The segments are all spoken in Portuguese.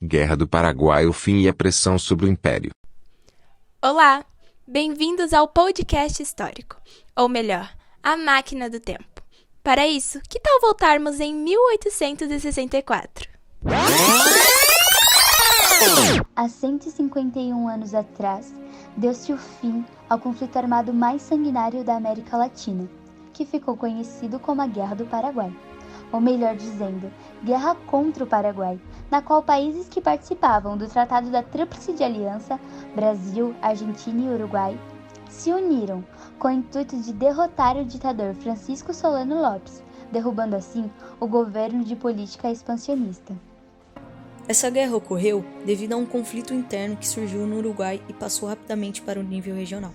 Guerra do Paraguai, o fim e a pressão sobre o Império. Olá! Bem-vindos ao podcast histórico, ou melhor, a máquina do tempo. Para isso, que tal voltarmos em 1864? Há 151 anos atrás, deu-se o fim ao conflito armado mais sanguinário da América Latina, que ficou conhecido como a Guerra do Paraguai, ou melhor dizendo, Guerra contra o Paraguai, na qual países que participavam do Tratado da Tríplice Aliança, Brasil, Argentina e Uruguai, se uniram com o intuito de derrotar o ditador Francisco Solano Lopes, derrubando assim o governo de política expansionista. Essa guerra ocorreu devido a um conflito interno que surgiu no Uruguai e passou rapidamente para o nível regional.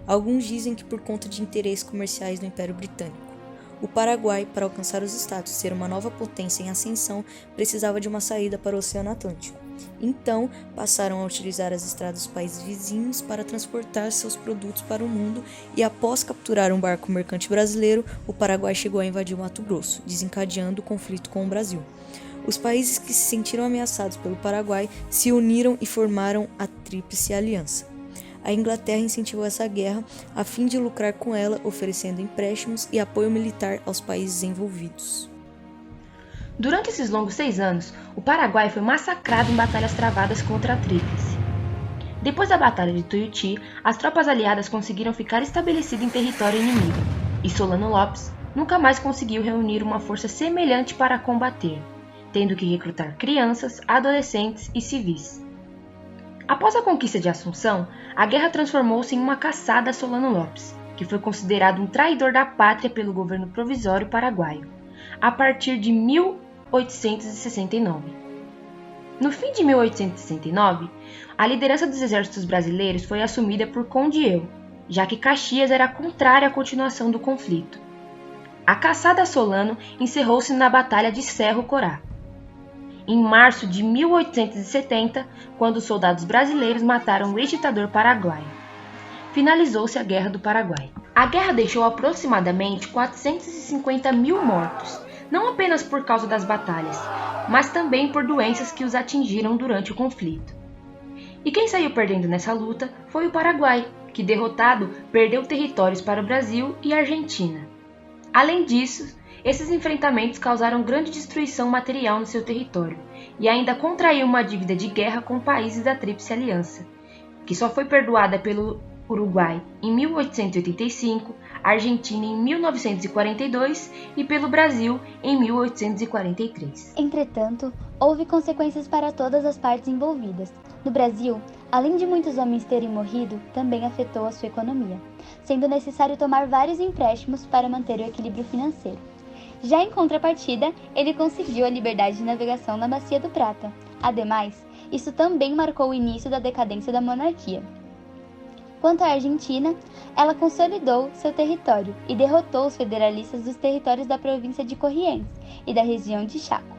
Alguns dizem que por conta de interesses comerciais do Império Britânico. O Paraguai, para alcançar os status e ser uma nova potência em ascensão, precisava de uma saída para o Oceano Atlântico. Então, passaram a utilizar as estradas dos países vizinhos para transportar seus produtos para o mundo e, após capturar um barco mercante brasileiro, o Paraguai chegou a invadir o Mato Grosso, desencadeando o conflito com o Brasil. Os países que se sentiram ameaçados pelo Paraguai se uniram e formaram a Tríplice Aliança. A Inglaterra incentivou essa guerra a fim de lucrar com ela, oferecendo empréstimos e apoio militar aos países envolvidos. Durante esses longos 6 anos, o Paraguai foi massacrado em batalhas travadas contra a Tríplice. Depois da Batalha de Tuiuti, as tropas aliadas conseguiram ficar estabelecidas em território inimigo, e Solano Lopes nunca mais conseguiu reunir uma força semelhante para combater, tendo que recrutar crianças, adolescentes e civis. Após a conquista de Assunção, a guerra transformou-se em uma caçada a Solano Lopes, que foi considerado um traidor da pátria pelo governo provisório paraguaio, a partir de 1869. No fim de 1869, a liderança dos exércitos brasileiros foi assumida por Conde Eu, já que Caxias era contrária à continuação do conflito. A caçada a Solano encerrou-se na Batalha de Cerro Corá, em março de 1870, quando os soldados brasileiros mataram o ex-ditador paraguaio. Finalizou-se a Guerra do Paraguai. A guerra deixou aproximadamente 450 mil mortos, não apenas por causa das batalhas, mas também por doenças que os atingiram durante o conflito. E quem saiu perdendo nessa luta foi o Paraguai, que, derrotado, perdeu territórios para o Brasil e a Argentina. Além disso, esses enfrentamentos causaram grande destruição material no seu território e ainda contraiu uma dívida de guerra com países da Tríplice Aliança, que só foi perdoada pelo Uruguai em 1885, Argentina em 1942 e pelo Brasil em 1843. Entretanto, houve consequências para todas as partes envolvidas. No Brasil, além de muitos homens terem morrido, também afetou a sua economia, sendo necessário tomar vários empréstimos para manter o equilíbrio financeiro. Já em contrapartida, ele conseguiu a liberdade de navegação na Bacia do Prata. Ademais, isso também marcou o início da decadência da monarquia. Quanto à Argentina, ela consolidou seu território e derrotou os federalistas dos territórios da província de Corrientes e da região de Chaco.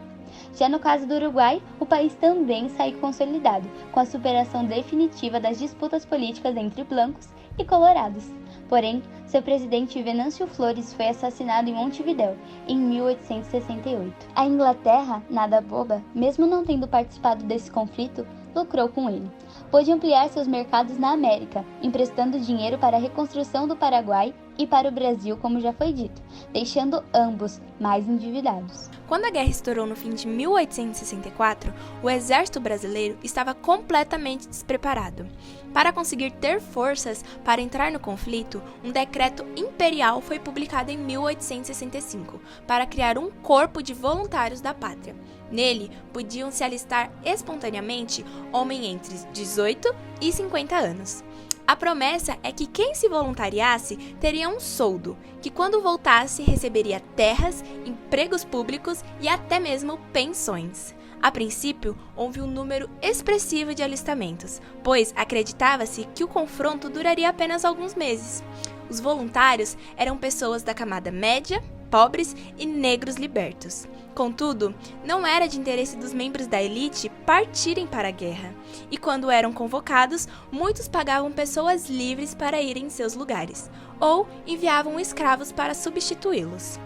Já no caso do Uruguai, o país também saiu consolidado, com a superação definitiva das disputas políticas entre blancos e colorados. Porém, seu presidente Venâncio Flores foi assassinado em Montevidéu, em 1868. A Inglaterra, nada boba, mesmo não tendo participado desse conflito, lucrou com ele. Pôde ampliar seus mercados na América, emprestando dinheiro para a reconstrução do Paraguai e para o Brasil, como já foi dito, deixando ambos mais endividados. Quando a guerra estourou no fim de 1864, o exército brasileiro estava completamente despreparado. Para conseguir ter forças para entrar no conflito, um decreto imperial foi publicado em 1865 para criar um corpo de voluntários da pátria. Nele, podiam se alistar espontaneamente homens entre 18 e 50 anos. A promessa é que quem se voluntariasse teria um soldo, que quando voltasse receberia terras, empregos públicos e até mesmo pensões. A princípio, houve um número expressivo de alistamentos, pois acreditava-se que o confronto duraria apenas alguns meses. Os voluntários eram pessoas da camada média, pobres e negros libertos. Contudo, não era de interesse dos membros da elite partirem para a guerra, e quando eram convocados, muitos pagavam pessoas livres para irem em seus lugares, ou enviavam escravos para substituí-los.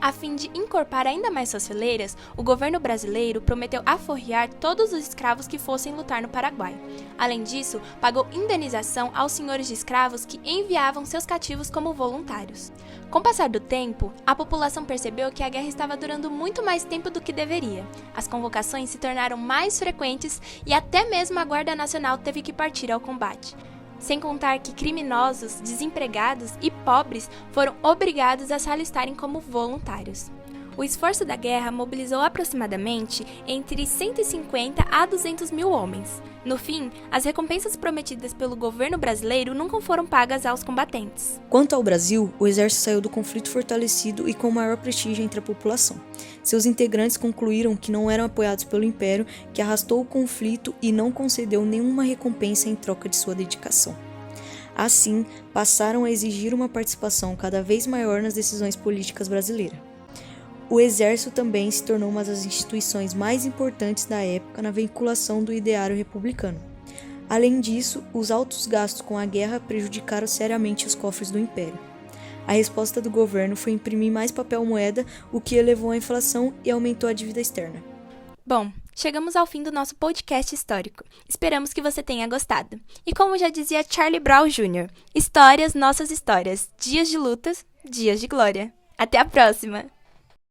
A fim de encorpar ainda mais suas fileiras, o governo brasileiro prometeu aforrear todos os escravos que fossem lutar no Paraguai. Além disso, pagou indenização aos senhores de escravos que enviavam seus cativos como voluntários. Com o passar do tempo, a população percebeu que a guerra estava durando muito mais tempo do que deveria. As convocações se tornaram mais frequentes e até mesmo a Guarda Nacional teve que partir ao combate. Sem contar que criminosos, desempregados e pobres foram obrigados a se alistarem como voluntários. O esforço da guerra mobilizou aproximadamente entre 150 a 200 mil homens. No fim, as recompensas prometidas pelo governo brasileiro nunca foram pagas aos combatentes. Quanto ao Brasil, o exército saiu do conflito fortalecido e com maior prestígio entre a população. Seus integrantes concluíram que não eram apoiados pelo Império, que arrastou o conflito e não concedeu nenhuma recompensa em troca de sua dedicação. Assim, passaram a exigir uma participação cada vez maior nas decisões políticas brasileiras. O Exército também se tornou uma das instituições mais importantes da época na vinculação do ideário republicano. Além disso, os altos gastos com a guerra prejudicaram seriamente os cofres do Império. A resposta do governo foi imprimir mais papel moeda, o que elevou a inflação e aumentou a dívida externa. Bom, chegamos ao fim do nosso podcast histórico. Esperamos que você tenha gostado. E como já dizia Charlie Brown Jr., histórias, nossas histórias, dias de lutas, dias de glória. Até a próxima!